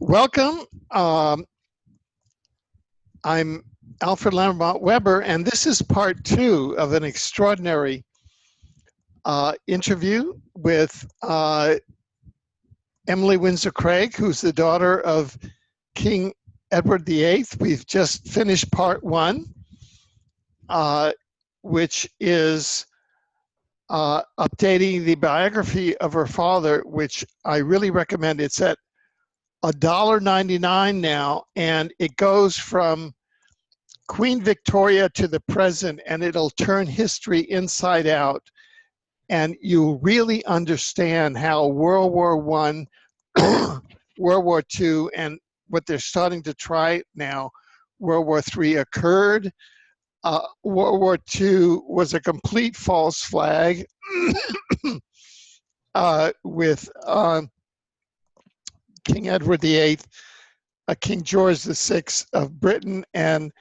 Welcome. I'm Alfred Lamont Weber, and this is part 2 of an extraordinary interview with Emily Windsor Cragg, who's the daughter of King Edward VIII. We've just finished part 1, which is updating the biography of her father, which I really recommend. It's at $1.99 now, and it goes from Queen Victoria to the present, and it'll turn history inside out, and you'll really understand how World War I, World War II, and what they're starting to try now, World War III occurred. World War II was a complete false flag with King Edward VIII, King George VI of Britain, and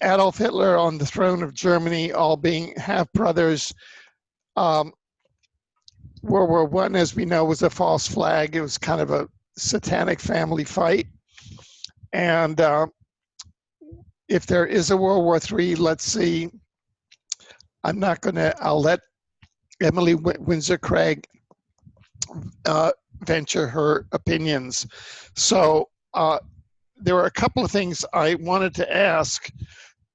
Adolf Hitler on the throne of Germany, all being half-brothers. World War I, as we know, was a false flag. It was kind of a satanic family fight. And if there is a World War III, let's see. I'll let Emily Windsor Cragg venture her opinions. So there were a couple of things I wanted to ask.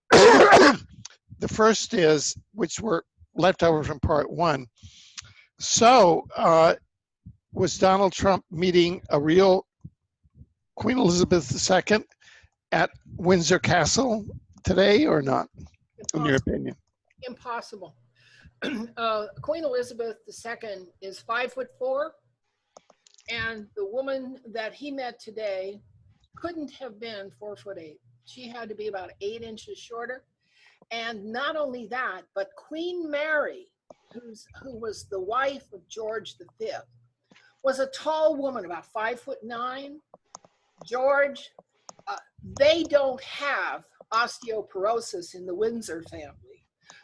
The first is, which were left over from part 1. So was Donald Trump meeting a real Queen Elizabeth II at Windsor Castle today or not, in your opinion? Impossible. Queen Elizabeth II is 5'4", and the woman that he met today couldn't have been 4'8". She had to be about 8 inches shorter. And not only that, but Queen Mary, who was the wife of George V, was a tall woman, about 5'9". George, they don't have osteoporosis in the Windsor family.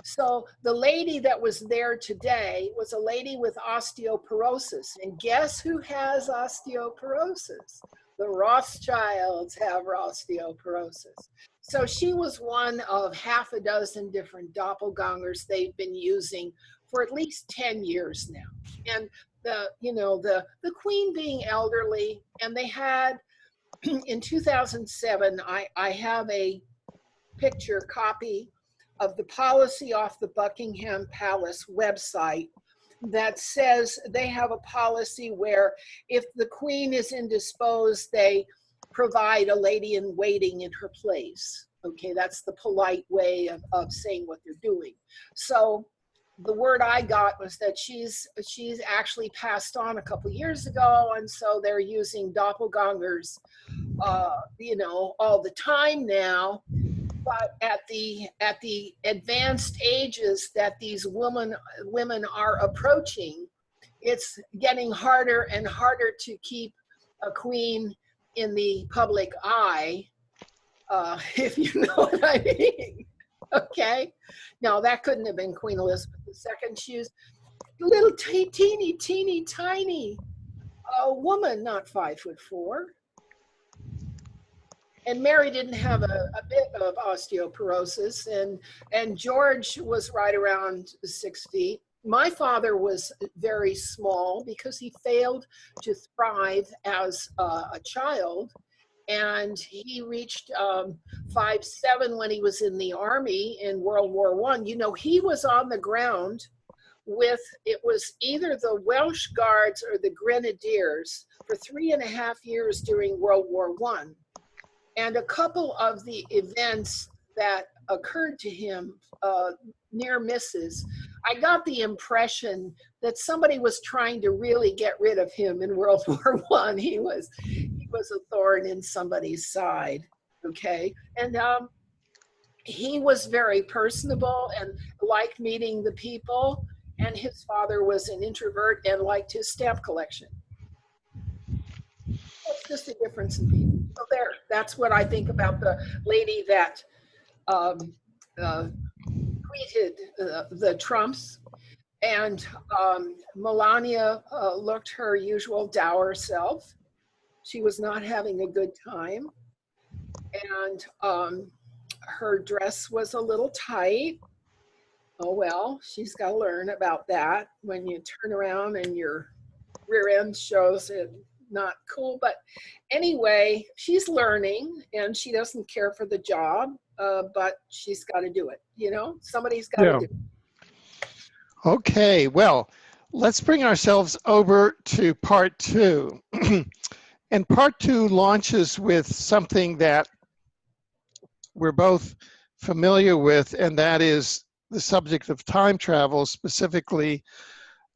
So the lady that was there today was a lady with osteoporosis. And guess who has osteoporosis? The Rothschilds have osteoporosis. So she was one of half a dozen different doppelgangers they've been using for at least 10 years now. And the Queen being elderly, and they had in 2007, I have a picture copy of the policy off the Buckingham Palace website that says they have a policy where if the Queen is indisposed, they provide a lady in waiting in her place. Okay, that's the polite way of saying what they're doing. So the word I got was that she's actually passed on a couple years ago, and so they're using doppelgangers, all the time now. But at the advanced ages that these women are approaching, it's getting harder and harder to keep a queen in the public eye, if you know what I mean. Okay, now that couldn't have been Queen Elizabeth II. She was a little teeny tiny woman, not 5'4". And Mary didn't have a bit of osteoporosis, and George was right around 6 feet. My father was very small because he failed to thrive as a child, and he reached 5'7" when he was in the army in World War I. You know, he was on the ground with, it was either the Welsh Guards or the Grenadiers for 3.5 years during World War I. And a couple of the events that occurred to him, near misses, I got the impression that somebody was trying to really get rid of him in World War I. He was a thorn in somebody's side, okay? And he was very personable and liked meeting the people, and his father was an introvert and liked his stamp collection. That's just a difference in people. So there, that's what I think about the lady that tweeted the Trumps. And Melania looked her usual dour self. She was not having a good time, and her dress was a little tight. Oh well, she's got to learn about that. When you turn around and your rear end shows it, not cool. But anyway, she's learning, and she doesn't care for the job, but she's got to do it. You know, somebody's got to Yeah. do it. Okay, well, let's bring ourselves over to part 2. And part 2 launches with something that we're both familiar with, and that is the subject of time travel, specifically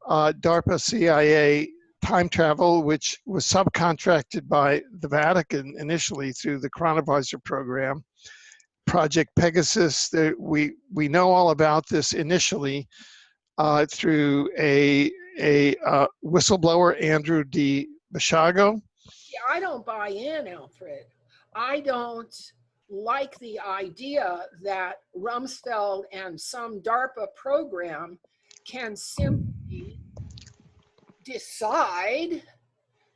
DARPA CIA time travel, which was subcontracted by the Vatican initially through the Chronovisor program. Project Pegasus, we know all about this initially through a whistleblower, Andrew D. Bashago. See, I don't buy in, Alfred. I don't like the idea that Rumsfeld and some DARPA program can simply decide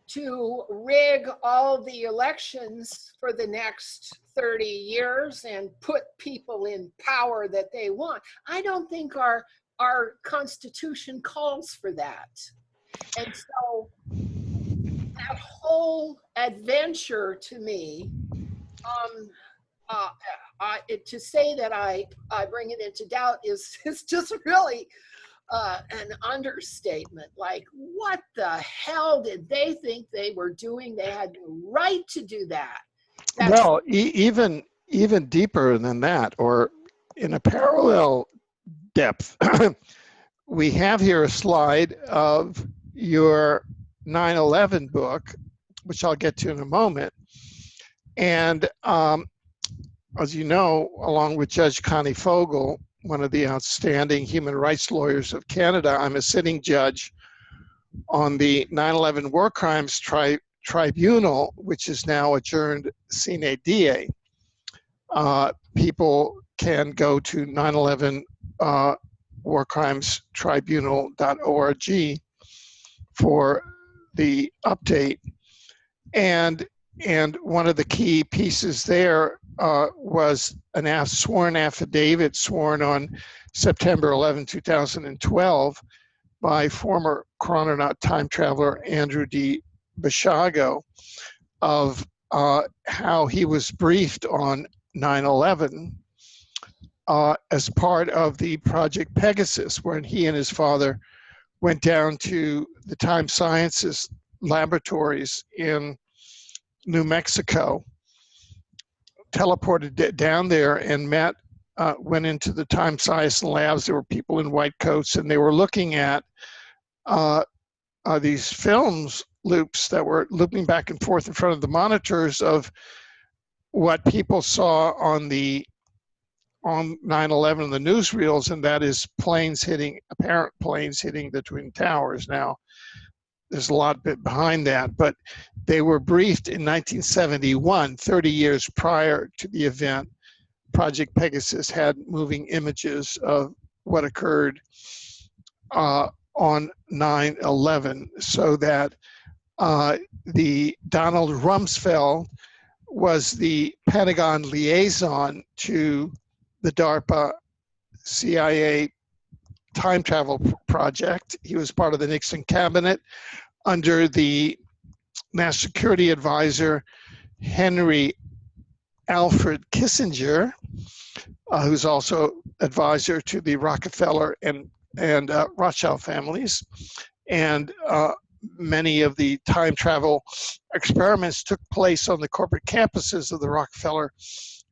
to rig all the elections for the next 30 years and put people in power that they want. I don't think our Constitution calls for that. And so that whole adventure to me, to say that I bring it into doubt is just really an understatement. Like, what the hell did they think they were doing? They had the right to do that. Well, even deeper than that, or in a parallel depth, we have here a slide of your 9/11 book, which I'll get to in a moment. And as you know, along with Judge Connie Fogel, one of the outstanding human rights lawyers of Canada, I'm a sitting judge on the 9/11 War Crimes Tribunal, which is now adjourned sine die. People can go to 9/11 warcrimestribunal.org for the update. And one of the key pieces there was a sworn affidavit sworn on September 11, 2012 by former chrononaut time traveler Andrew D. Bashago of how he was briefed on 9/11 as part of the Project Pegasus, when he and his father went down to the Time Sciences laboratories in New Mexico, teleported down there and went into the Time Science labs. There were people in white coats, and they were looking at these films loops that were looping back and forth in front of the monitors of what people saw on 9/11, the newsreels, and that is apparent planes hitting the Twin Towers. Now, there's a lot behind that, but they were briefed in 1971, 30 years prior to the event. Project Pegasus had moving images of what occurred on 9/11, so that the Donald Rumsfeld was the Pentagon liaison to the DARPA CIA time travel project. He was part of the Nixon cabinet under the National Security Advisor Henry Alfred Kissinger, who's also advisor to the Rockefeller and Rothschild families. And many of the time travel experiments took place on the corporate campuses of the Rockefeller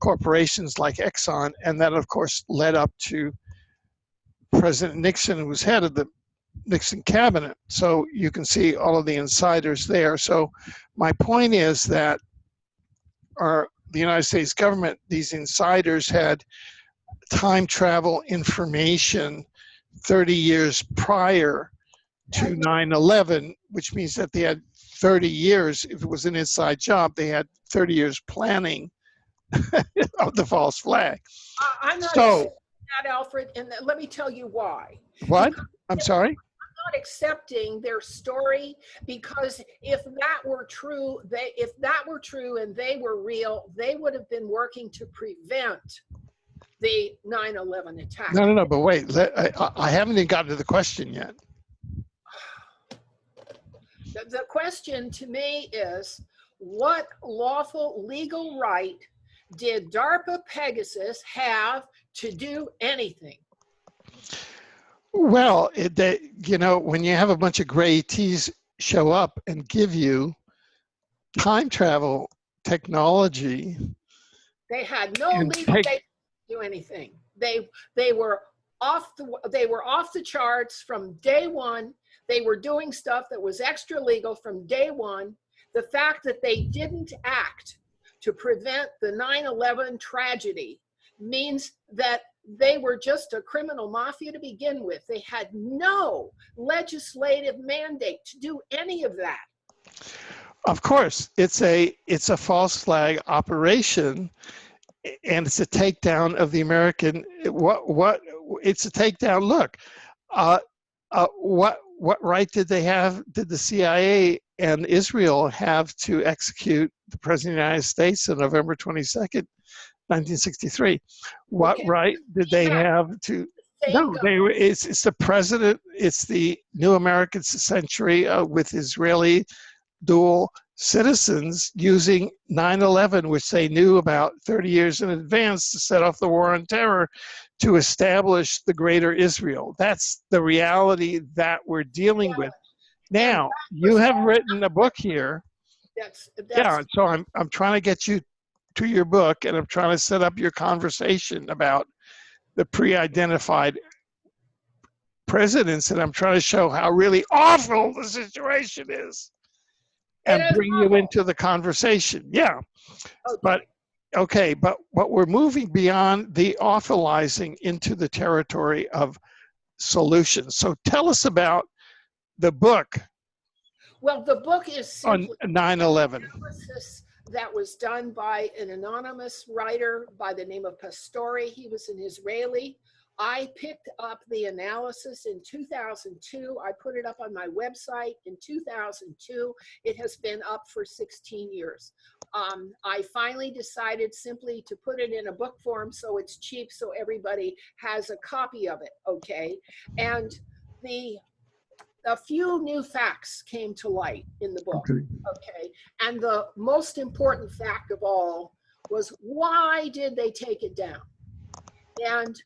corporations like Exxon, and that of course led up to President Nixon, who was head of the Nixon cabinet. So you can see all of the insiders there. So my point is that the United States government, these insiders had time travel information 30 years prior to 9/11, which means that they had 30 years. If it was an inside job, they had 30 years planning of the false flag. I'm not accepting that, Alfred, and let me tell you why. What? I'm sorry? not accepting their story, because if that were true, and they were real, they would have been working to prevent the 9/11 attack. No, but wait, I haven't even gotten to the question yet. The question to me is, what lawful legal right did DARPA Pegasus have to do anything? Well, when you have a bunch of gray T's show up and give you time travel technology, they had no legal basis to do anything. They were off the charts from day one. They were doing stuff that was extra legal from day one. The fact that they didn't act to prevent the 9/11 tragedy means that they were just a criminal mafia to begin with. They had no legislative mandate to do any of that. Of course, it's a false flag operation, and it's a takedown of the American. It's a takedown. Look, what right did the CIA and Israel have to execute the President of the United States on November 22nd, 1963? What right did they have to? No, it's the president. It's the new American century with Israeli dual citizens using 9/11, which they knew about 30 years in advance, to set off the war on terror, to establish the greater Israel. That's the reality that we're dealing with. Now, you have written a book here. Yeah, so I'm trying to get you to your book, and I'm trying to set up your conversation about the pre-identified presidents, and I'm trying to show how really awful the situation is and bring you into the conversation. Yeah. Okay. But we're moving beyond the awfulizing into the territory of solutions. So tell us about the book. Well, the book is simply on 9/11. That was done by an anonymous writer by the name of Pastori. He was an Israeli. I picked up the analysis in 2002. I put it up on my website in 2002. It has been up for 16 years. I finally decided simply to put it in a book form so it's cheap, so everybody has a copy of it, okay? And a few new facts came to light in the book, okay? And the most important fact of all was, why did they take it down? And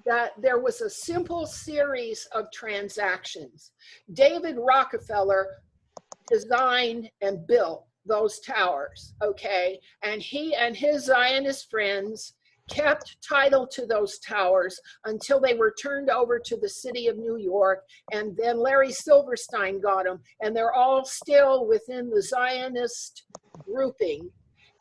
that there was a simple series of transactions. David Rockefeller designed and built those towers, okay? And he and his Zionist friends kept title to those towers until they were turned over to the city of New York, and then Larry Silverstein got them, and they're all still within the Zionist grouping.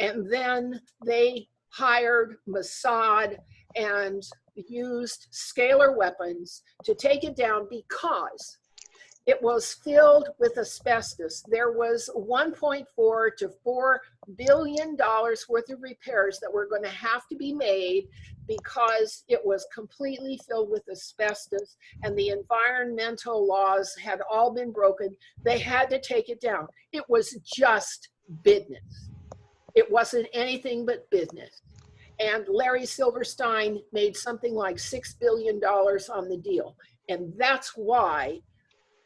And then they hired Mossad and used scalar weapons to take it down because it was filled with asbestos. There was $1.4 to $4 billion worth of repairs that were going to have to be made because it was completely filled with asbestos, and the environmental laws had all been broken. They had to take it down. It was just business. It wasn't anything but business. And Larry Silverstein made something like $6 billion on the deal. And that's why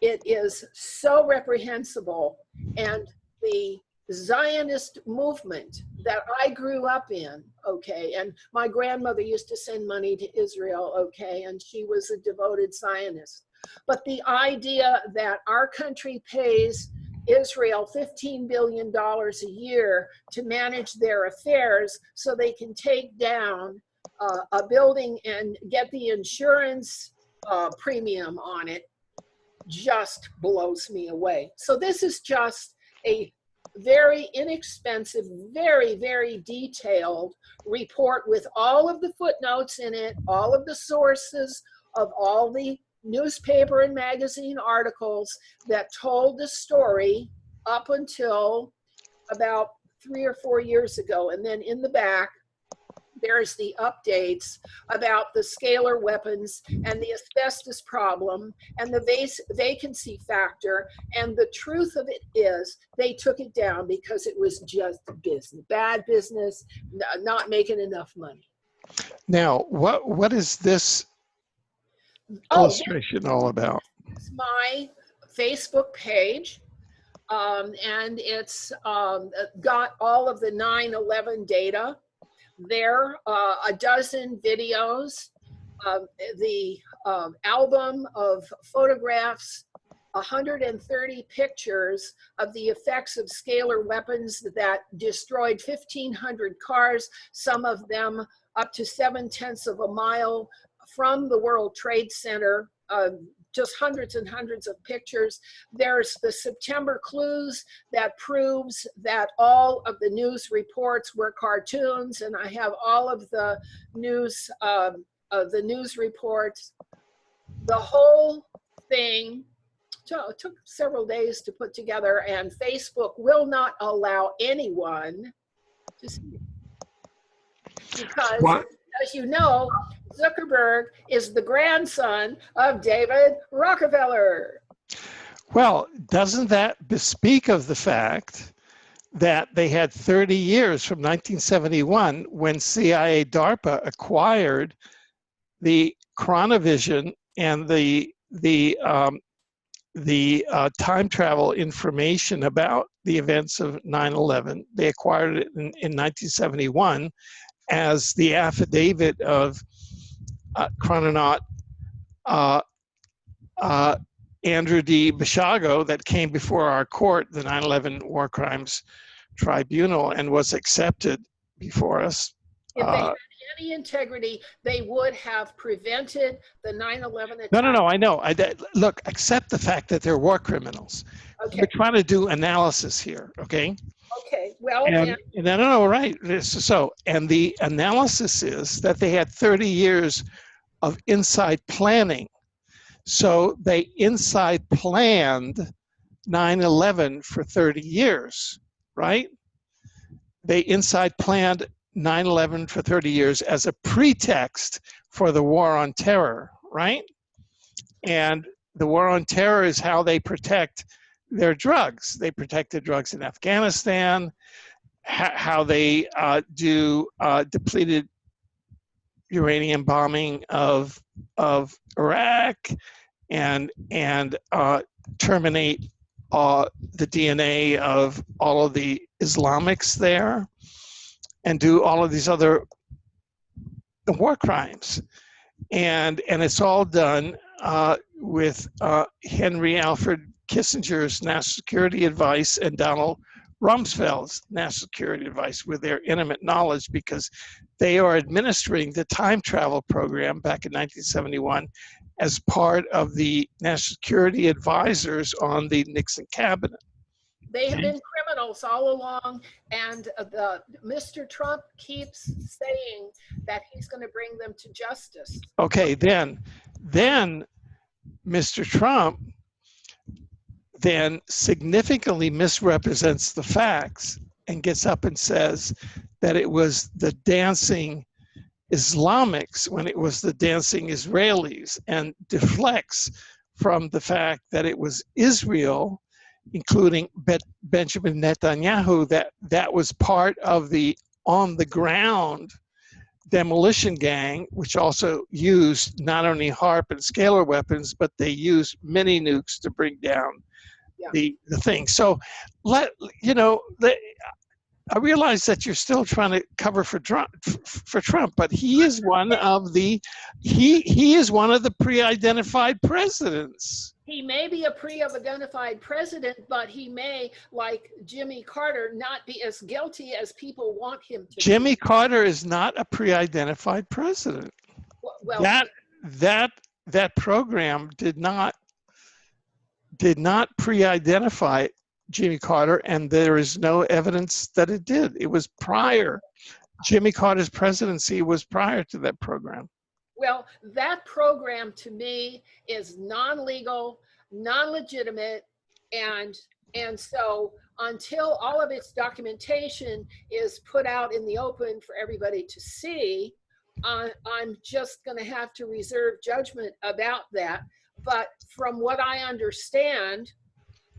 it is so reprehensible. And the Zionist movement that I grew up in, okay, and my grandmother used to send money to Israel, okay, and she was a devoted Zionist. But the idea that our country pays Israel $15 billion a year to manage their affairs so they can take down a building and get the insurance premium on it just blows me away. So this is just a very inexpensive, very, very detailed report with all of the footnotes in it, all of the sources of all the newspaper and magazine articles that told the story up until about 3 or 4 years ago. And then in the back, there's the updates about the scalar weapons and the asbestos problem and the vacancy factor. And the truth of it is they took it down because it was just business, bad business, not making enough money. Now, what is this illustration all about? It's my Facebook page. And it's got all of the 9/11 data there, a dozen videos, the album of photographs, 130 pictures of the effects of scalar weapons that destroyed 1,500 cars, some of them up to 7/10 of a mile from the World Trade Center. Just hundreds and hundreds of pictures. There's the September clues that proves that all of the news reports were cartoons, and I have all of the news reports. The whole thing took several days to put together, and Facebook will not allow anyone to see it. Because, What? as you know, Zuckerberg is the grandson of David Rockefeller. Well, doesn't that bespeak of the fact that they had 30 years from 1971 when CIA DARPA acquired the chronovision and the time travel information about the events of 9/11. They acquired it in 1971 as the affidavit of chrononaut Andrew D. Basiago that came before our court, the 9/11 War Crimes Tribunal, and was accepted before us. If they had any integrity, they would have prevented the 9/11 attack. No, I know. Look, accept the fact that they're war criminals. Okay. We're trying to do analysis here, okay? Okay, well, No, right. So, and the analysis is that they had 30 years of inside planning. So they inside planned 9/11 for 30 years, right? They inside planned 9/11 for 30 years as a pretext for the war on terror, right? And the war on terror is how they protect their drugs. They protect the drugs in Afghanistan, how they do depleted uranium bombing of Iraq, and terminate the DNA of all of the Islamics there, and do all of these other war crimes, and it's all done with Henry Alfred Kissinger's national security advice and Donald Rumsfeld's national security advice, with their intimate knowledge, because they are administering the time travel program back in 1971 as part of the national security advisors on the Nixon cabinet. they have been criminals all along, and Mr. Trump keeps saying that he's going to bring them to justice. Okay, then Mr. Trump then significantly misrepresents the facts and gets up and says that it was the dancing Islamics when it was the dancing Israelis, and deflects from the fact that it was Israel, including Benjamin Netanyahu, that was part of the on-the-ground demolition gang, which also used not only HARP and scalar weapons, but they used mini nukes to bring down the thing. So, I realize that you're still trying to cover for Trump, but he is one of the he is one of the pre-identified presidents. He may be a pre-identified president, but he may, like Jimmy Carter, not be as guilty as people want him to. Jimmy Carter is not a pre-identified president. Well, that program did not pre-identify Jimmy Carter, and there is no evidence that it did. It was prior. Jimmy Carter's presidency was prior to that program. Well, that program to me is non-legal, non-legitimate, and so until all of its documentation is put out in the open for everybody to see, I'm just going to have to reserve judgment about that. But from what I understand,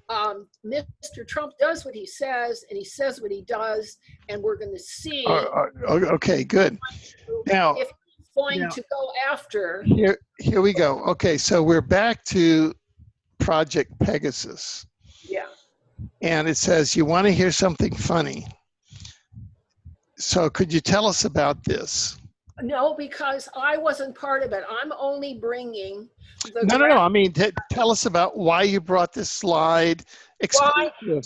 Mr. Trump does what he says, and he says what he does, and we're going to see. Okay, good. Now, if he's going to go after. Here we go. Okay, so we're back to Project Pegasus. Yeah. And it says, you want to hear something funny. So could you tell us about this? No, because I wasn't part of it. I'm only bringing the No. I mean, tell us about why you brought this slide. Why? Because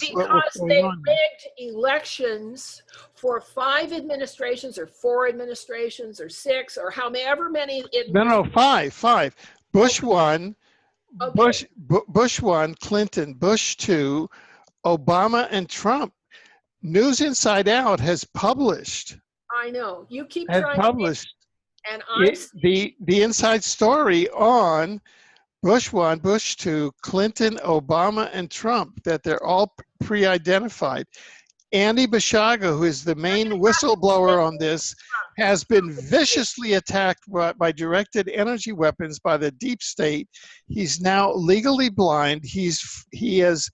they rigged elections for 5 administrations, or 4 administrations, or 6, or however many. No, 5. Bush won. Okay. Bush won. Clinton. Bush 2. Obama and Trump. News Inside Out has published. I know. You keep has trying published and I'm the inside story on Bush 1, Bush 2, Clinton, Obama, and Trump, that they're all pre-identified. Andy Bashaga, who is the main whistleblower on this, has been viciously attacked by directed energy weapons by the deep state. He's now legally blind. He has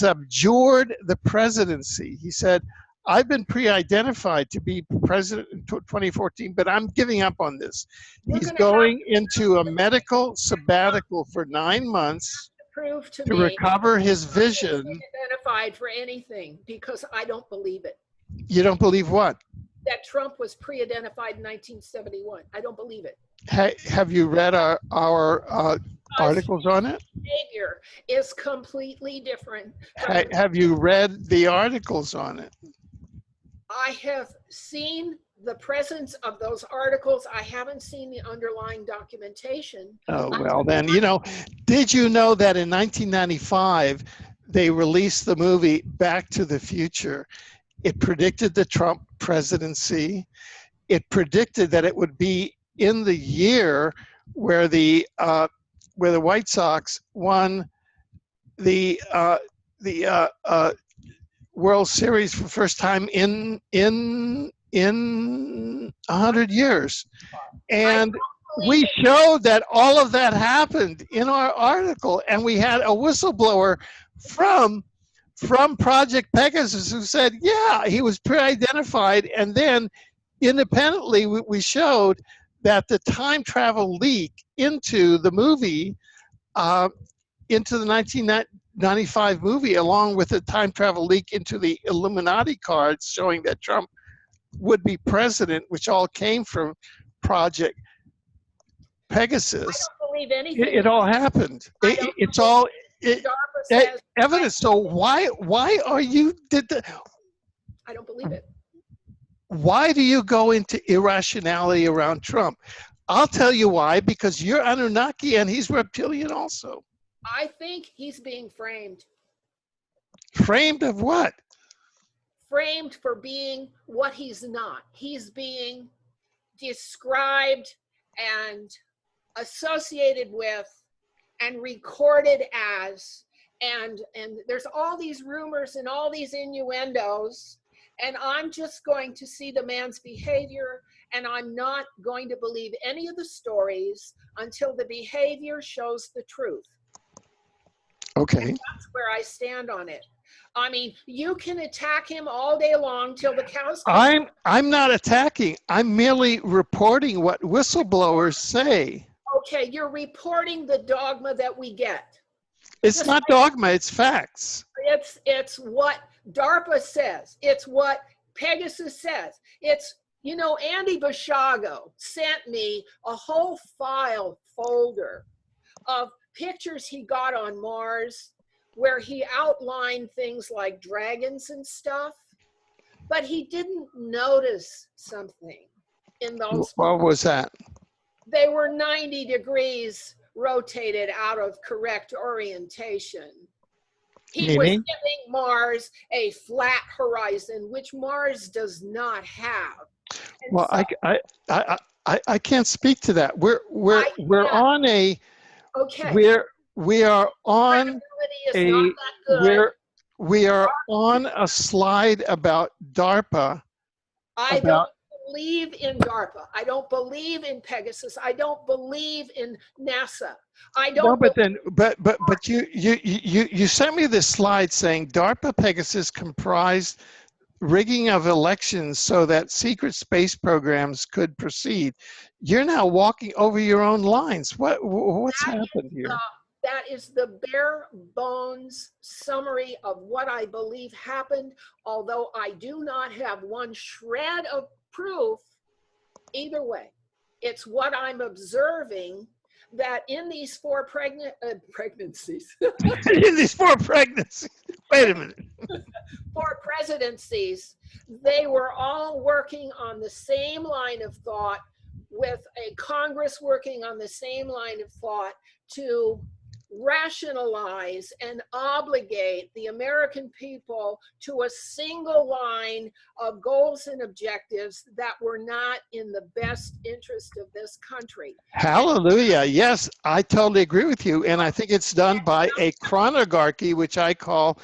abjured the presidency. He said, I've been pre-identified to be president in 2014, but I'm giving up on this. He's going into a medical sabbatical for 9 months to recover his vision. Identified for anything, because I don't believe it. You don't believe what? That Trump was pre-identified in 1971. I don't believe it. Have you read our articles on it? Behavior is completely different. Have you read the articles on it? I have seen the presence of those articles. I haven't seen the underlying documentation. Oh, well then, did you know that in 1995, they released the movie Back to the Future? It predicted the Trump presidency. It predicted that it would be in the year where the White Sox won the World Series for the first time in 100 years. And we showed that all of that happened in our article, and we had a whistleblower from Project Pegasus who said, yeah, he was pre-identified. And then independently, we showed that the time travel leak into the movie, into the 1995 movie, along with the time travel leak into the Illuminati cards showing that Trump would be president, which all came from Project Pegasus. I don't believe anything. It all happened. It's all evidence. So why are you I don't believe it. Why do you go into irrationality around Trump? I'll tell you why, because you're Anunnaki and he's reptilian also. I think he's being framed. Framed of what? Framed for being what he's not. He's being described and associated with and recorded as, and there's all these rumors and all these innuendos, and I'm just going to see the man's behavior, and I'm not going to believe any of the stories until the behavior shows the truth. Okay. And that's where I stand on it. I mean, you can attack him all day long till the cows come. I'm not attacking. I'm merely reporting what whistleblowers say. Okay, you're reporting the dogma that we get. It's not dogma, it's facts. It's what DARPA says. It's what Pegasus says. It's, Andy Bashago sent me a whole file folder of pictures he got on Mars where he outlined things like dragons and stuff, but he didn't notice something in those. What was that? They were 90 degrees rotated out of correct orientation. He was giving Mars a flat horizon, which Mars does not have. And well, so, I can't speak to that. We're on a okay. we are on a we are on a slide about DARPA. I don't believe in DARPA. I don't believe in Pegasus. I don't believe in NASA. I don't. No, but you sent me this slide saying DARPA Pegasus comprised rigging of elections so that secret space programs could proceed. You're now walking over your own lines. What's happened here? That is the bare bones summary of what I believe happened, although I do not have one shred of proof either way. It's what I'm observing, that in these four pregnancies. In these four pregnancies. Wait a minute. 4 presidencies, they were all working on the same line of thought, with a Congress working on the same line of thought to rationalize and obligate the American people to a single line of goals and objectives that were not in the best interest of this country. Hallelujah. Yes, I totally agree with you. And I think it's done by a chronarchy, which I call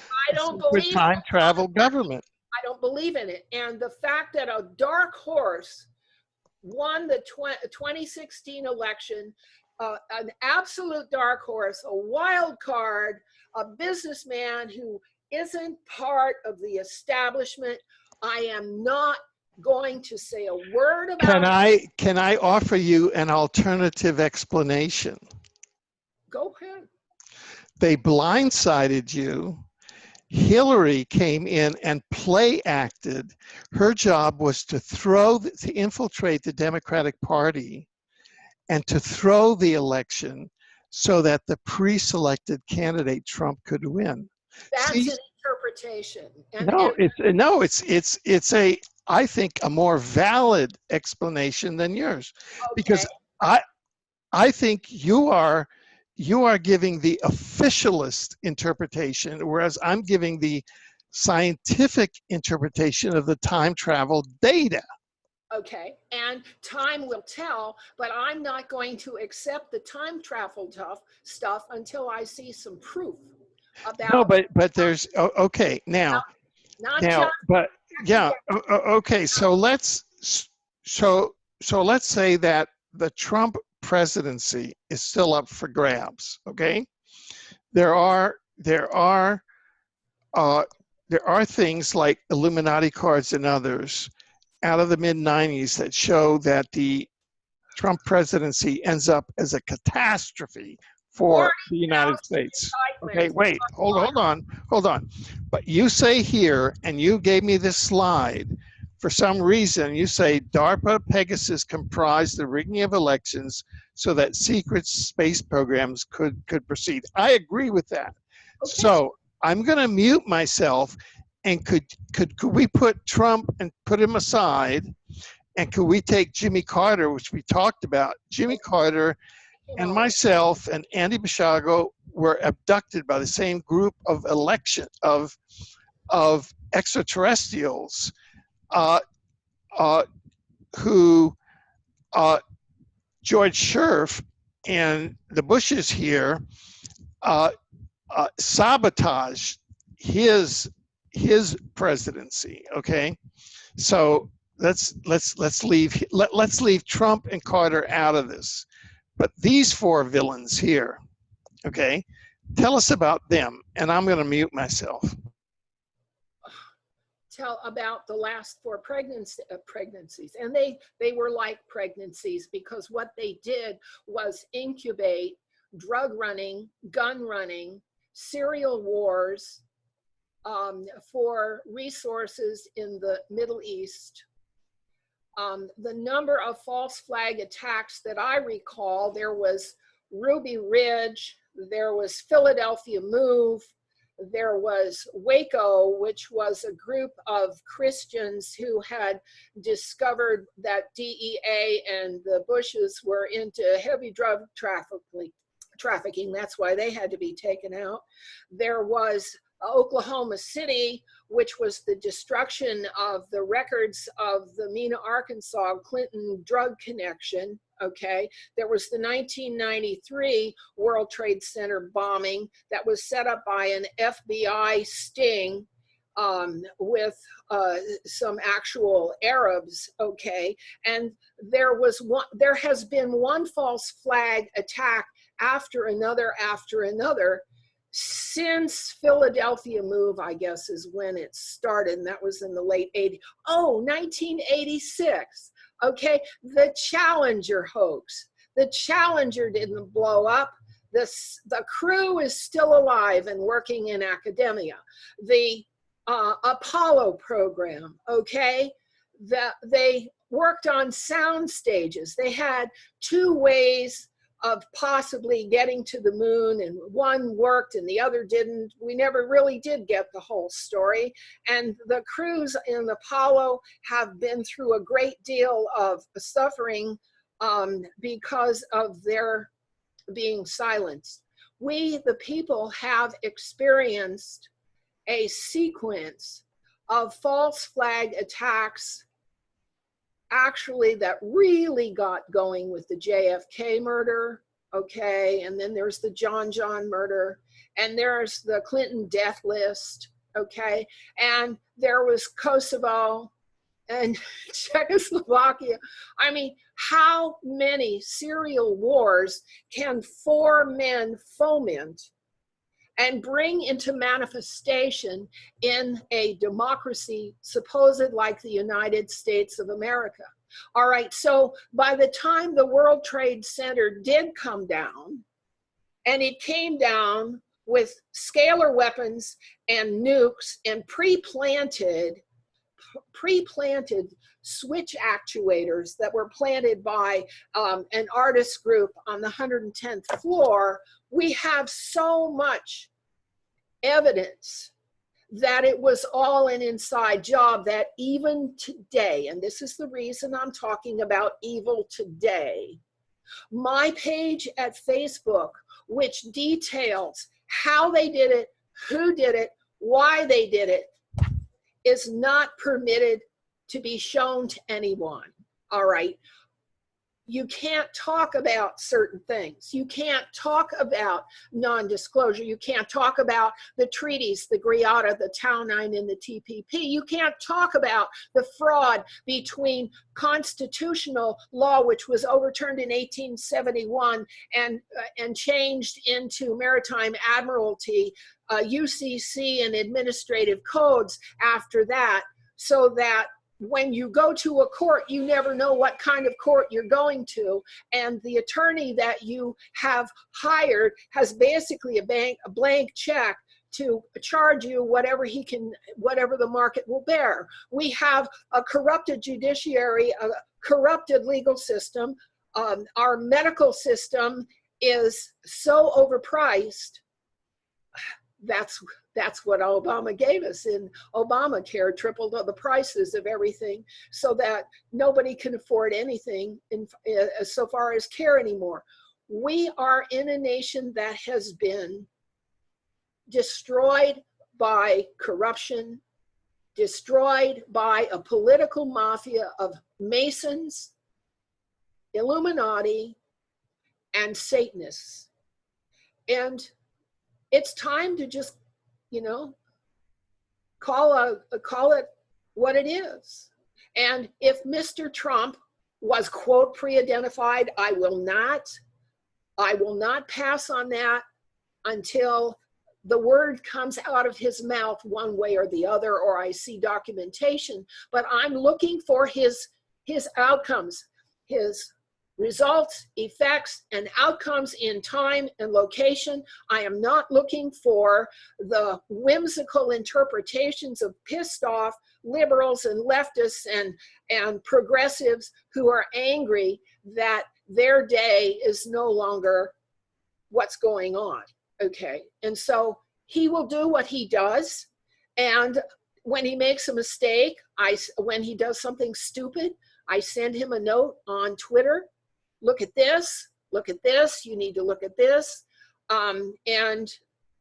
time travel government. I don't believe in it. And the fact that a dark horse won the 2016 election, an absolute dark horse, a wild card, a businessman who isn't part of the establishment, I am not going to say a word about. Can I offer you an alternative explanation? Go ahead. They blindsided you. Hillary came in and play acted. Her job was to infiltrate the Democratic Party and to throw the election so that the pre-selected candidate Trump could win. That's an interpretation. It's a, I think, a more valid explanation than yours, because I think you are giving the officialist interpretation, whereas I'm giving the scientific interpretation of the time travel data. Okay, and time will tell, but I'm not going to accept the time travel stuff until I see some proof about. No, but there's okay now. But yeah, okay. So let's say that the Trump presidency is still up for grabs. Okay, there are things like Illuminati cards and others out of the mid-90s that show that the Trump presidency ends up as a catastrophe for the United States. Okay, wait, hold on. But you say here, and you gave me this slide, for some reason you say DARPA Pegasus comprised the rigging of elections so that secret space programs could proceed. I agree with that. Okay. So I'm gonna mute myself. And could we put Trump and put him aside, and could we take Jimmy Carter, which we talked about? Jimmy Carter and myself and Andy Basiago were abducted by the same group of extraterrestrials who George Scherf and the Bushes here sabotaged his presidency. Okay, so let's leave Trump and Carter out of this, but these 4 villains here, okay, tell us about them, and I'm going to mute myself. Tell about the last 4 pregnancies, and they were like pregnancies because what they did was incubate drug running, gun running, serial wars, for resources in the Middle East. The number of false flag attacks that I recall, there was Ruby Ridge, there was Philadelphia Move, there was Waco, which was a group of Christians who had discovered that DEA and the Bushes were into heavy drug trafficking. That's why they had to be taken out. There was Oklahoma City, which was the destruction of the records of the Mena, Arkansas Clinton drug connection, okay? There was the 1993 World Trade Center bombing that was set up by an FBI sting with some actual Arabs, okay? And there has been one false flag attack after another since Philadelphia move, I guess, is when it started, and that was in the late 80s. Oh, 1986, okay? The Challenger hoax. The Challenger didn't blow up. The crew is still alive and working in academia. The Apollo program, okay? They worked on sound stages. They had two ways of possibly getting to the moon, and one worked and the other didn't. We never really did get the whole story. And the crews in Apollo have been through a great deal of suffering because of their being silenced. We, the people, have experienced a sequence of false flag attacks actually that really got going with the JFK murder, okay? And then there's the John murder, and there's the Clinton death list, okay? And there was Kosovo and Czechoslovakia. I mean, how many serial wars can four men foment and bring into manifestation in a democracy supposed like the United States of America? All right, so by the time the World Trade Center did come down, and it came down with scalar weapons and nukes and pre-planted switch actuators that were planted by an artist group on the 110th floor, we have so much evidence that it was all an inside job that even today, and this is the reason I'm talking about evil today, my page at Facebook, which details how they did it, who did it, why they did it, is not permitted to be shown to anyone, all right? You can't talk about certain things. You can't talk about non-disclosure. You can't talk about the treaties, the GRIATA, the Tau 9, and the TPP. You can't talk about the fraud between constitutional law, which was overturned in 1871 and changed into maritime admiralty, UCC, and administrative codes after that, so that when you go to a court, you never know what kind of court you're going to. And the attorney that you have hired has basically a blank check to charge you whatever he can, whatever the market will bear. We have a corrupted judiciary, a corrupted legal system. Our medical system is so overpriced. That's what Obama gave us in Obamacare, tripled the prices of everything so that nobody can afford anything so far as care anymore. We are in a nation that has been destroyed by corruption, destroyed by a political mafia of Masons, Illuminati, and Satanists. And it's time to just, you know, call it what it is. And if Mr. Trump was, quote, pre-identified, I will not pass on that until the word comes out of his mouth one way or the other, or I see documentation. But I'm looking for his outcomes, his results, effects, and outcomes in time and location. I am not looking for the whimsical interpretations of pissed off liberals and leftists and progressives who are angry that their day is no longer what's going on, okay? And so he will do what he does, and when he makes a mistake, when he does something stupid, I send him a note on Twitter. Look at this, you need to look at this. And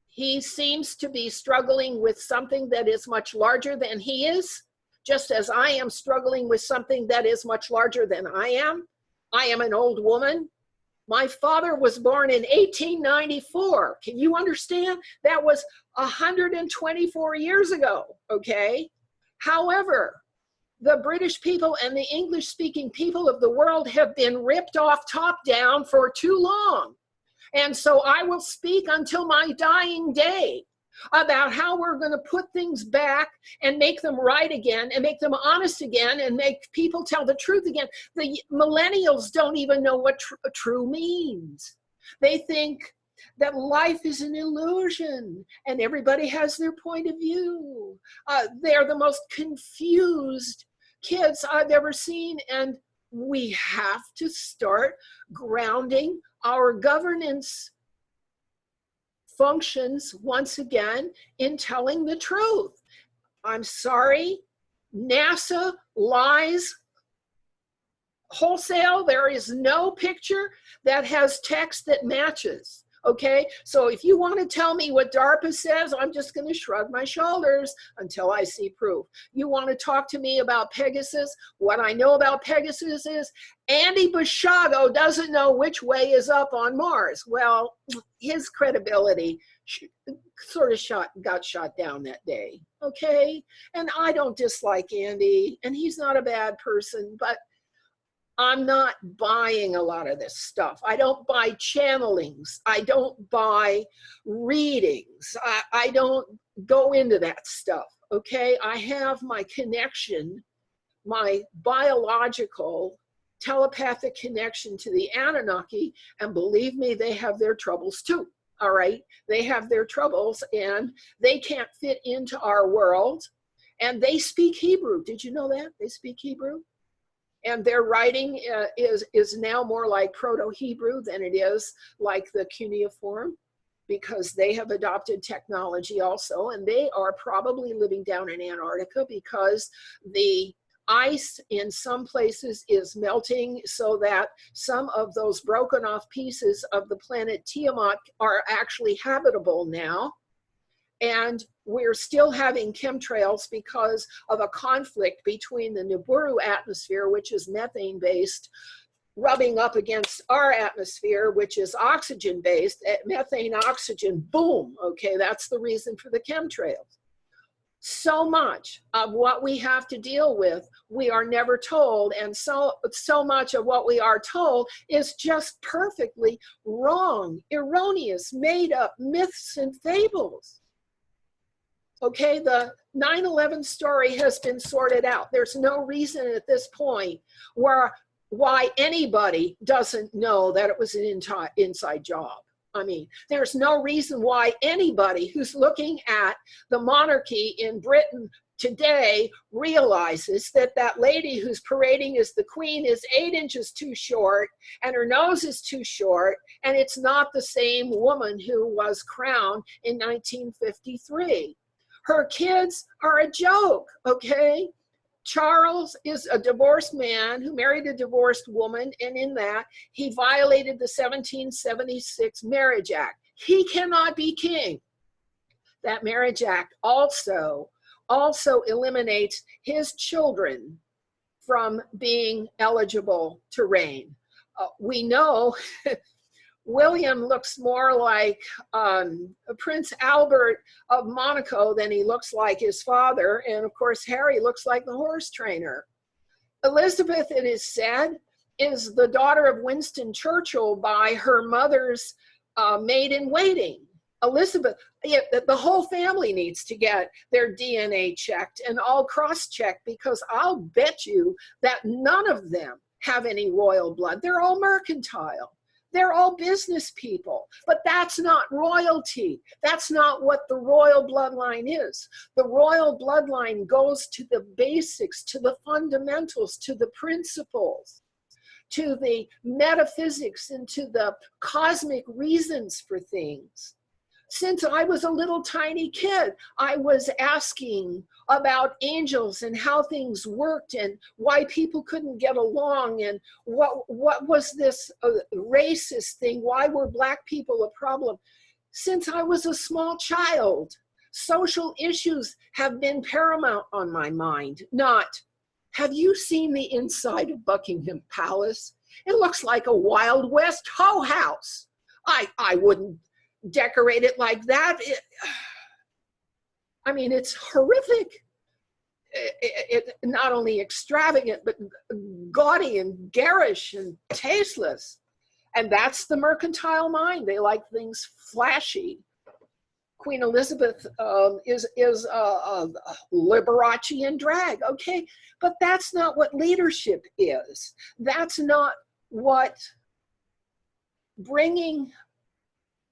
he seems to be struggling with something that is much larger than he is, just as I am struggling with something that is much larger than I am. I am an old woman. My father was born in 1894. Can you understand? That was 124 years ago, okay? However, the British people and the English-speaking people of the world have been ripped off top down for too long. And so I will speak until my dying day about how we're going to put things back and make them right again and make them honest again and make people tell the truth again. The millennials don't even know what true means. They think that life is an illusion and everybody has their point of view. They're the most confused kids I've ever seen, and we have to start grounding our governance functions once again in telling the truth. I'm sorry, NASA lies wholesale. There is no picture that has text that matches. Okay, so if you want to tell me what DARPA says, I'm just going to shrug my shoulders until I see proof. You want to talk to me about Pegasus? What I know about Pegasus is Andy Bashago doesn't know which way is up on Mars. Well, his credibility sort of got shot down that day. Okay, and I don't dislike Andy, and he's not a bad person, but I'm not buying a lot of this stuff. I don't buy channelings. I don't buy readings. I don't go into that stuff, okay? I have my connection, my biological telepathic connection to the Anunnaki, and believe me, they have their troubles too, all right? They have their troubles and they can't fit into our world, and they speak Hebrew. Did you know that? They speak Hebrew? And their writing is now more like Proto-Hebrew than it is like the cuneiform, because they have adopted technology also, and they are probably living down in Antarctica because the ice in some places is melting so that some of those broken off pieces of the planet Tiamat are actually habitable now. And we're still having chemtrails because of a conflict between the Nibiru atmosphere, which is methane-based, rubbing up against our atmosphere, which is oxygen-based. Methane, oxygen, boom. Okay, that's the reason for the chemtrails. So much of what we have to deal with, we are never told, and so much of what we are told is just perfectly wrong, erroneous, made up myths and fables. Okay, the 9/11 story has been sorted out. There's no reason at this point why anybody doesn't know that it was an inside job. I mean, there's no reason why anybody who's looking at the monarchy in Britain today realizes that that lady who's parading as the queen is 8 inches too short and her nose is too short, and it's not the same woman who was crowned in 1953. Her kids are a joke, okay? Charles is a divorced man who married a divorced woman, and in that, he violated the 1776 Marriage Act. He cannot be king. That Marriage Act also eliminates his children from being eligible to reign. We know William looks more like Prince Albert of Monaco than he looks like his father. And of course, Harry looks like the horse trainer. Elizabeth, it is said, is the daughter of Winston Churchill by her mother's maid-in-waiting. Elizabeth, the whole family needs to get their DNA checked and all cross-checked, because I'll bet you that none of them have any royal blood. They're all mercantile. They're all business people, but that's not royalty. That's not what the royal bloodline is. The royal bloodline goes to the basics, to the fundamentals, to the principles, to the metaphysics, and to the cosmic reasons for things. Since I was a little tiny kid, I was asking about angels and how things worked and why people couldn't get along and what was this racist thing? Why were Black people a problem? Since I was a small child, social issues have been paramount on my mind, not, have you seen the inside of Buckingham Palace? It looks like a Wild West hoe house. I wouldn't decorate it like that. I mean, it's horrific. It not only extravagant, but gaudy and garish and tasteless. And that's the mercantile mind. They like things flashy. Queen Elizabeth is Liberace in drag, okay? But that's not what leadership is. That's not what bringing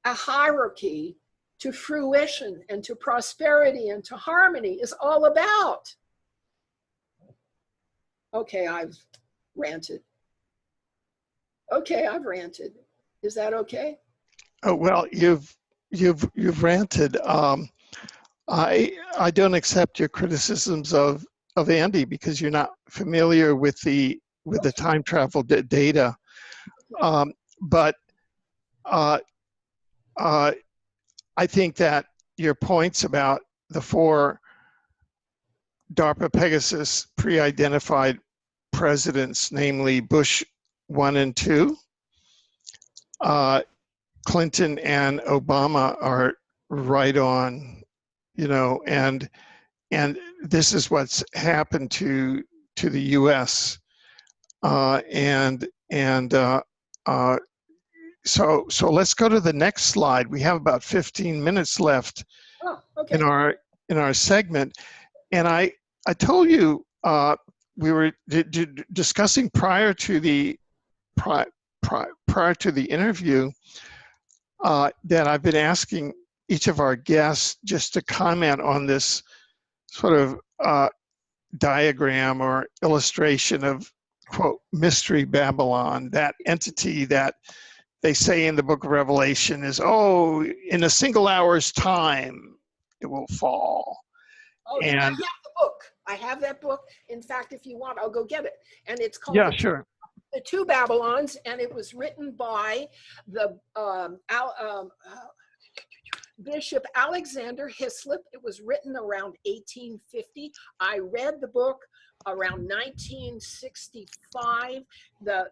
a hierarchy to fruition and to prosperity and to harmony is all about. Okay, I've ranted. Okay, I've ranted. Is that okay? Oh, well, you've ranted. I don't accept your criticisms of Andy because you're not familiar with the time travel data. But I think that your points about the 4 DARPA Pegasus pre-identified presidents, namely Bush 1 and 2, Clinton and Obama, are right on, you know, and this is what's happened to the U.S. So let's go to the next slide. We have about 15 minutes left in our segment, and I told you we were discussing prior to the interview that I've been asking each of our guests just to comment on this sort of diagram or illustration of, quote, Mystery Babylon, that entity that they say in the book of Revelation is, oh, in a single hour's time, it will fall. Oh, and I have the book. I have that book. In fact, if you want, I'll go get it. And it's called sure. The Two Babylons, and it was written by the Bishop Alexander Hislop. It was written around 1850. I read the book around 1965. The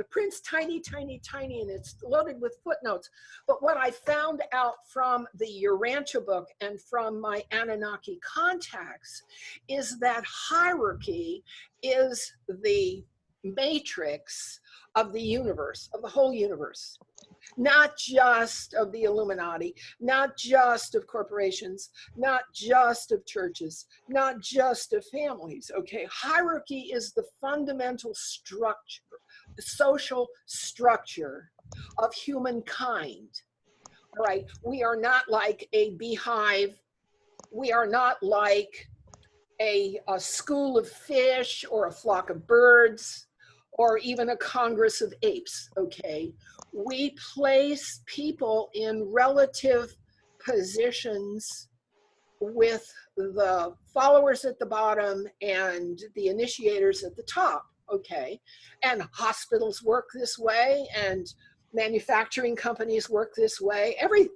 print's tiny, and it's loaded with footnotes. But what I found out from the Urantia book and from my Anunnaki contacts is that hierarchy is the matrix of the universe, of the whole universe. Not just of the Illuminati, not just of corporations, not just of churches, not just of families, okay? Hierarchy is the fundamental structure, the social structure of humankind, all right? We are not like a beehive. We are not like a school of fish or a flock of birds or even a congress of apes, okay? We place people in relative positions with the followers at the bottom and the initiators at the top, okay? And hospitals work this way, and manufacturing companies work this way. Every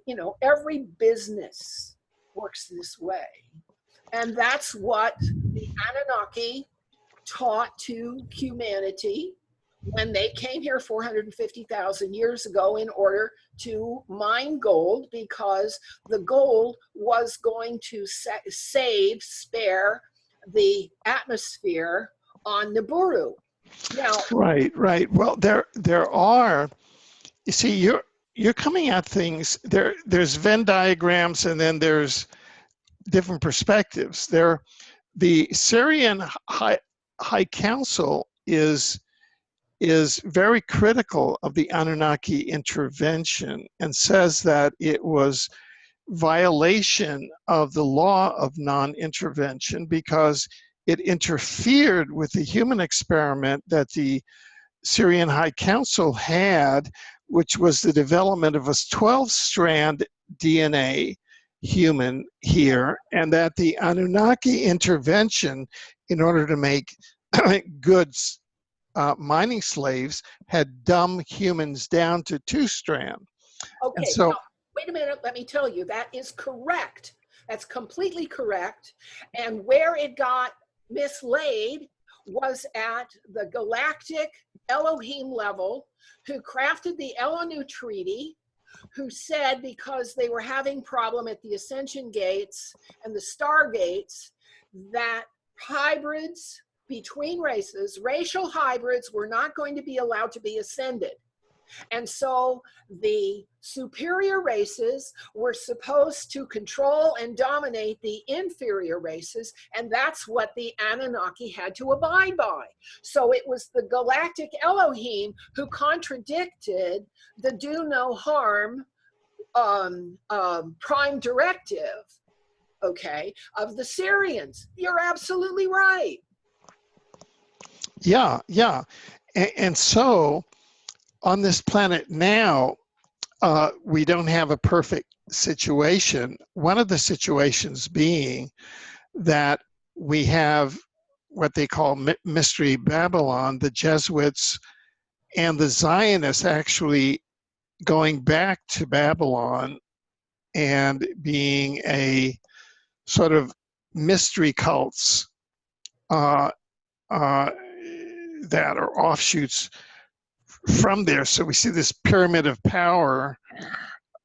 business works this way. And that's what the Anunnaki taught to humanity when they came here 450,000 years ago in order to mine gold, because the gold was going to spare the atmosphere on Nibiru. Now, right. Well, there are. You see, you're coming at things. There's Venn diagrams, and then there's different perspectives. The Syrian High Council is very critical of the Anunnaki intervention and says that it was violation of the law of non-intervention because it interfered with the human experiment that the Syrian High Council had, which was the development of a 12-strand DNA human here, and that the Anunnaki intervention in order to make goods mining slaves had dumbed humans down to 2-strand. Okay, so now, wait a minute, let me tell you, that is correct. That's completely correct. And where it got mislaid was at the galactic Elohim level, who crafted the Elanu Treaty, who said because they were having problem at the ascension gates and the star gates, that hybrids between races, racial hybrids, were not going to be allowed to be ascended. And so the superior races were supposed to control and dominate the inferior races, and that's what the Anunnaki had to abide by. So it was the galactic Elohim who contradicted the do no harm prime directive, okay, of the Syrians. You're absolutely right. Yeah, yeah. And so on this planet now, we don't have a perfect situation. One of the situations being that we have what they call Mystery Babylon, the Jesuits and the Zionists actually going back to Babylon and being a sort of mystery cults that are offshoots from there. So we see this pyramid of power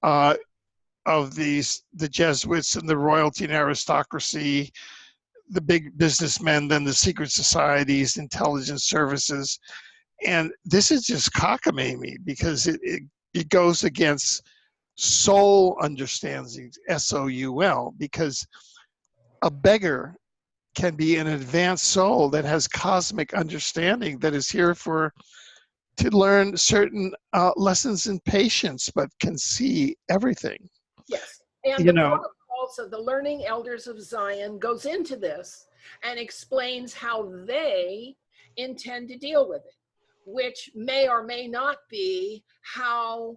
of the Jesuits and the royalty and aristocracy, the big businessmen, then the secret societies, intelligence services. And this is just cockamamie because it goes against soul understanding, S-O-U-L, because a beggar can be an advanced soul that has cosmic understanding, that is here to learn certain lessons in patience, but can see everything. Yes, and the protocols of the Learning Elders of Zion goes into this and explains how they intend to deal with it, which may or may not be how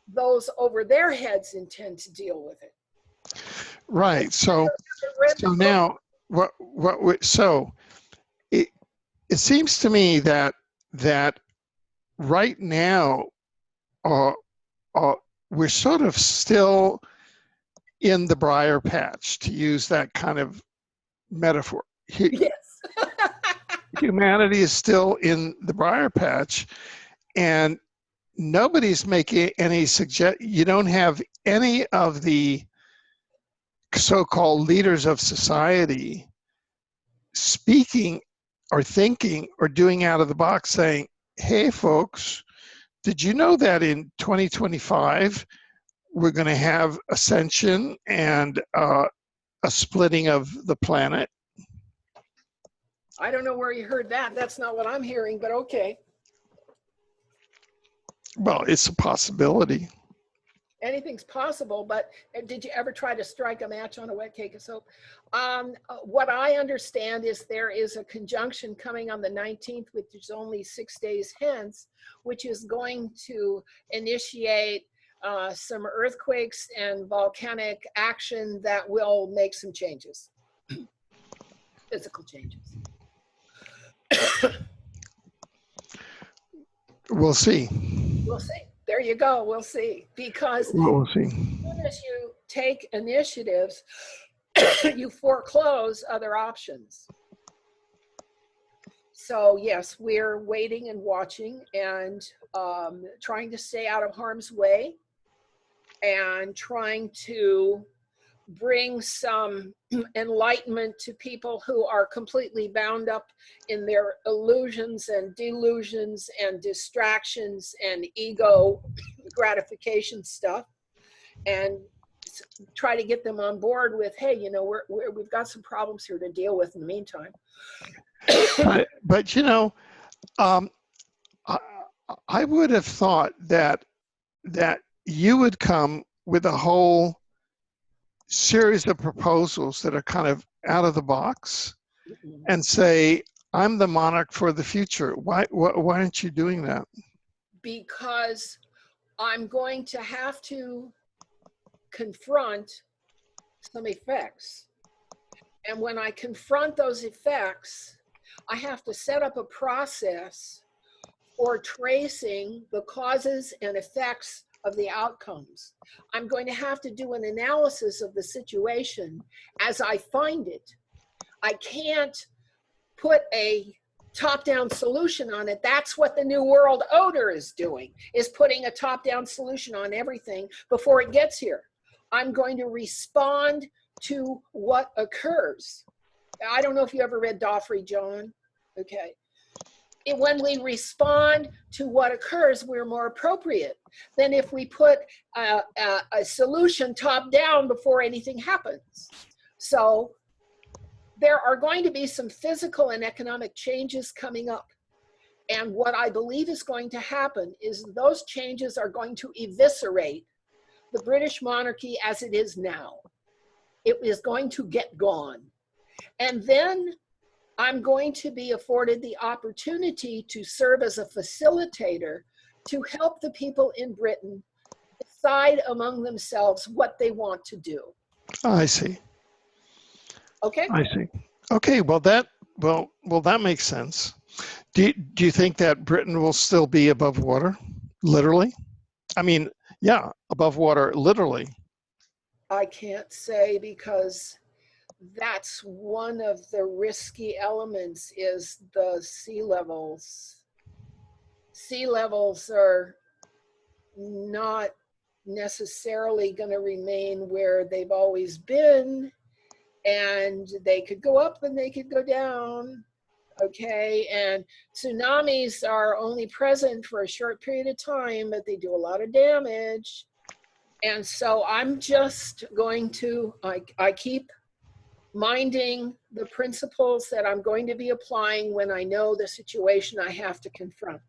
those over their heads intend to deal with it. Right. So now, it seems to me that right now, we're sort of still in the briar patch, to use that kind of metaphor. Yes. Humanity is still in the briar patch, and nobody's making any you don't have any of the so-called leaders of society speaking or thinking or doing out of the box, saying, hey folks, did you know that in 2025 we're going to have ascension and a splitting of the planet? I don't know where you heard that. That's not what I'm hearing, but okay. Well, it's a possibility. Anything's possible, but did you ever try to strike a match on a wet cake of soap? What I understand is there is a conjunction coming on the 19th, which is only 6 days hence, which is going to initiate some earthquakes and volcanic action that will make some changes, physical changes. We'll see. We'll see. There you go. We'll see. Because we'll see. As soon as you take initiatives, you foreclose other options. So yes, we're waiting and watching and trying to stay out of harm's way and trying to bring some enlightenment to people who are completely bound up in their illusions and delusions and distractions and ego gratification stuff, and try to get them on board with, hey, you know, we've got some problems here to deal with in the meantime. But you know, I would have thought that you would come with a whole series of proposals that are kind of out of the box and say, I'm the monarch for the future. Why aren't you doing that? Because I'm going to have to confront some effects. And when I confront those effects, I have to set up a process for tracing the causes and effects of the outcomes. I'm going to have to do an analysis of the situation as I find it. I can't put a top-down solution on it. That's what the New World Order is doing, is putting a top-down solution on everything before it gets here. I'm going to respond to what occurs. I don't know if you ever read Joffrey, John. Okay. When we respond to what occurs, we're more appropriate than if we put a solution top down before anything happens. So there are going to be some physical and economic changes coming up. And what I believe is going to happen is those changes are going to eviscerate the British monarchy as it is now. It is going to get gone. And then I'm going to be afforded the opportunity to serve as a facilitator to help the people in Britain decide among themselves what they want to do. I see. Okay? I see. Okay, well that makes sense. Do you think that Britain will still be above water, literally? I mean, yeah, above water, literally. I can't say, because that's one of the risky elements, is the sea levels. Sea levels are not necessarily going to remain where they've always been, and they could go up and they could go down. Okay, and tsunamis are only present for a short period of time, but they do a lot of damage. And so I'm just going to, I keep minding the principles that I'm going to be applying when I know the situation I have to confront.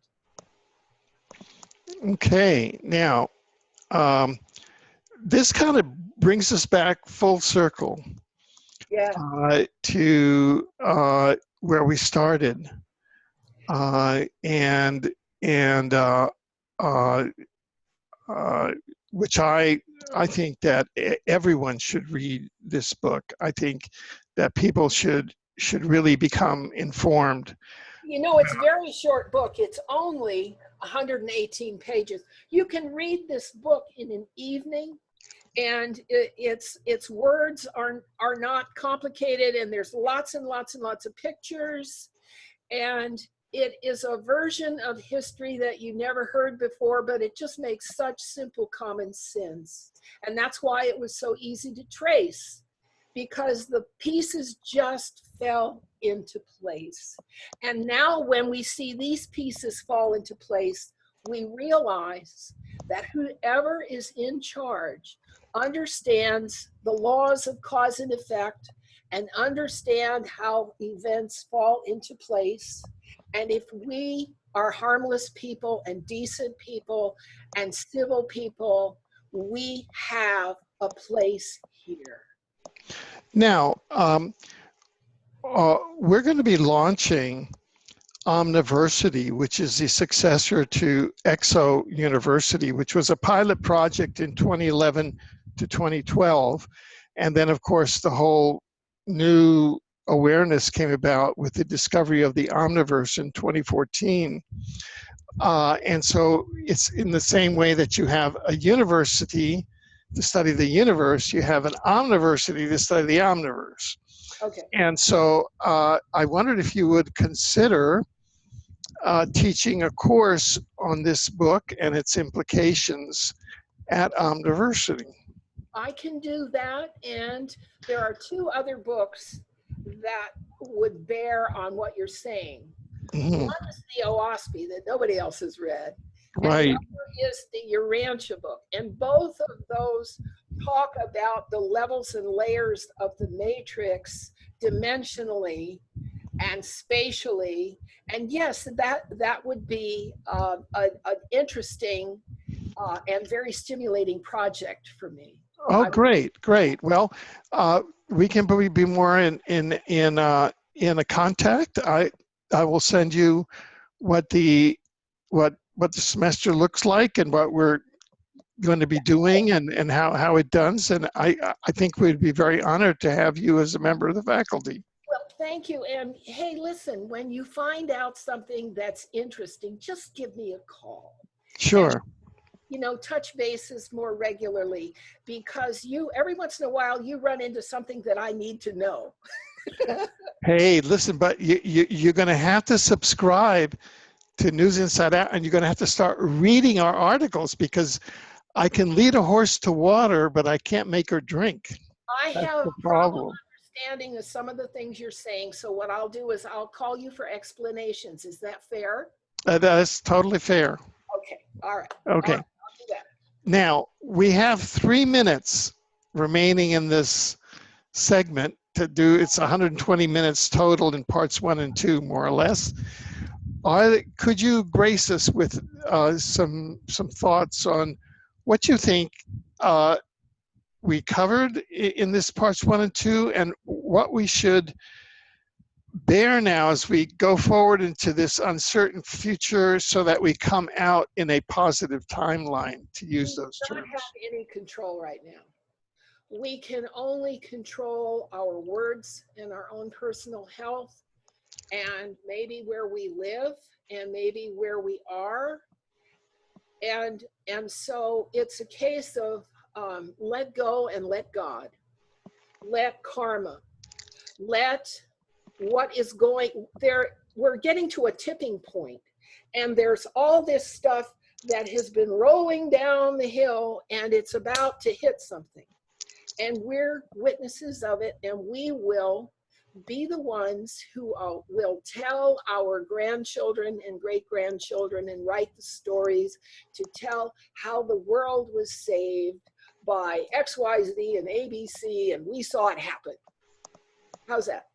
Okay, now, this kind of brings us back full circle. Yeah. To where we started, which I think that everyone should read this book. I think that people should really become informed. You know, it's a very short book. It's only 118 pages. You can read this book in an evening, and its words are not complicated, and there's lots and lots and lots of pictures, and it is a version of history that you never heard before, but it just makes such simple common sense. And that's why it was so easy to trace, because the pieces just fell into place. And now when we see these pieces fall into place, we realize that whoever is in charge understands the laws of cause and effect and understand how events fall into place. And if we are harmless people and decent people and civil people, we have a place here. Now, we're going to be launching Omniversity, which is the successor to EXO University, which was a pilot project in 2011 to 2012. And then, of course, the whole new awareness came about with the discovery of the Omniverse in 2014. And so it's in the same way that you have a university to study the universe, you have an Omniversity to study the Omniverse. Okay. And so I wondered if you would consider teaching a course on this book and its implications at Omniversity. I can do that, and there are two other books that would bear on what you're saying. Mm-hmm. One is the OWASP that nobody else has read. Right. And the other is the Urantia book. And both of those talk about the levels and layers of the matrix dimensionally and spatially. And yes, that would be an interesting and very stimulating project for me. Oh, great, great. Well, we can probably be more in a contact. I will send you what the semester looks like and what we're going to be doing and how it does. And I think we'd be very honored to have you as a member of the faculty. Well, thank you. And hey, listen, when you find out something that's interesting, just give me a call. Sure. And, you know, touch bases more regularly, because every once in a while you run into something that I need to know. Hey, listen, but you're going to have to subscribe to News Inside Out, and you're going to have to start reading our articles, because I can lead a horse to water, but I can't make her drink. I That's have the trouble problem. understanding of some of the things you're saying. So what I'll do is I'll call you for explanations. Is that fair? That's totally fair. Okay. All right. Okay. I'll do that. Now, we have 3 minutes remaining in this segment to do. It's 120 minutes total in parts 1 and 2, more or less. Could you grace us with some thoughts on what you think we covered in this parts 1 and 2, and what we should bear now as we go forward into this uncertain future, so that we come out in a positive timeline, to use those We don't terms? have any control right now. We can only control our words and our own personal health, and maybe where we live, and maybe where we are. And so it's a case of let go and let God, let karma, let what is going there. We're getting to a tipping point, and there's all this stuff that has been rolling down the hill, and it's about to hit something. And we're witnesses of it, and we will be the ones who will tell our grandchildren and great-grandchildren and write the stories to tell how the world was saved by XYZ and ABC, and we saw it happen. How's that?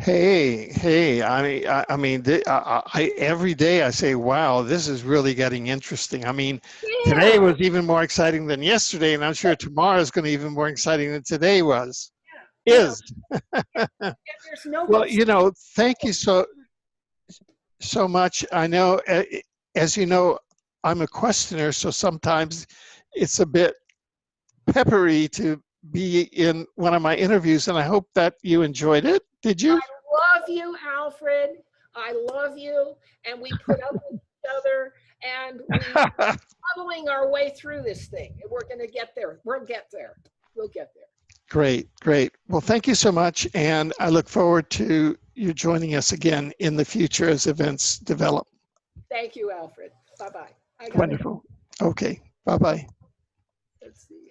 Hey! I mean, every day I say, "Wow, this is really getting interesting." I mean, today was even more exciting than yesterday, and I'm sure tomorrow is going to be even more exciting than today was. Is. There's no Well, thank you so much. I know, as you know, I'm a questioner, so sometimes it's a bit peppery to be in one of my interviews, and I hope that you enjoyed it. Did you? I love you, Alfred. I love you, and we put up with each other, and we're following our way through this thing. We're going to get there. We'll get there. We'll get there. Great. Well, thank you so much, and I look forward to you joining us again in the future as events develop. Thank you, Alfred. Bye-bye. Wonderful. Okay. Bye-bye. Let's see.